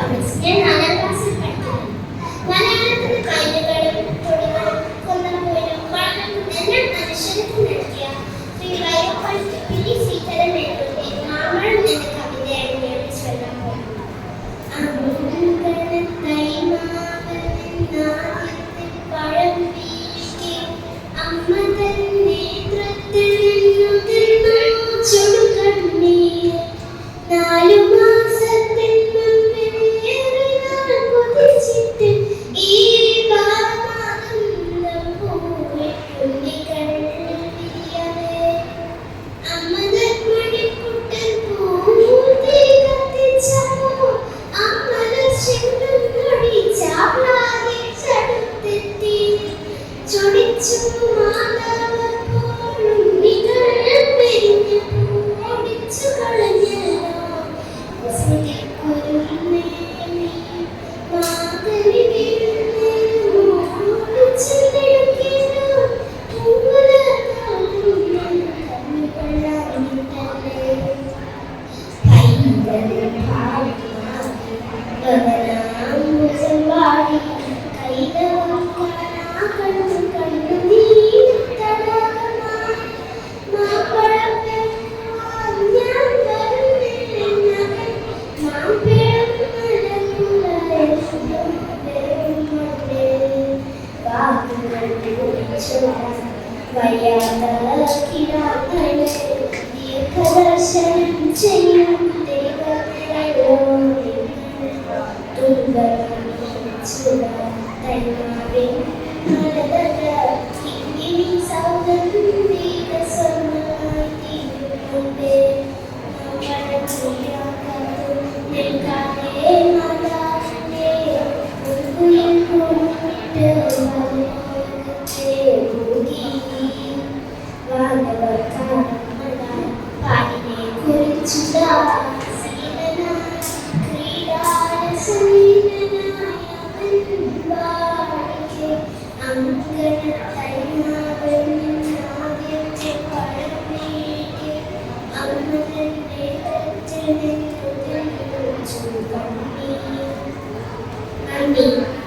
ഞാൻ 4ാം ക്ലാസ്സിൽ പഠിക്കുന്നു. മലയാളത്തിന് കൈകളും തൊടികളും കൊന്നപ്പോലും എല്ലാം മനുഷ്യർക്ക് നൽകിയ ശ്രീ വൈലോപ്പള്ളി ശ്രീധരൻ എഴുതിയ മാമ്പഴം എന്ന കവിതയാണ് ഞാൻ ചൊല്ലാൻ പോകുന്നത്. പഴം വീഴ്ത്തി അമ്മ തൻ നേതൃത്വത്തിൽ ചുടുകണ്ണീർ 4 മാസത്തിൽ കൊതിച്ചിട്ട് ഈ പാമാനന്ദം പൂവിട്ടുണ്ണി കണ്ണിരിയവേ അമ്മതൻ മണിക്കുട്ടൻ പൂത്തി കത്തിച്ചപ്പോ അമ്മല ചെണ്ടും നൊടി ചാപ്ലാതെ ചടുത്തെത്തി ചൊടിച്ചു മാതാവപ്പോഴുണ്ണികൾ പെരിഞ്ഞു ഓടിച്ചു കളഞ്ഞല്ലോ ദീർഘദർശനം ചെയ്യും Thank you.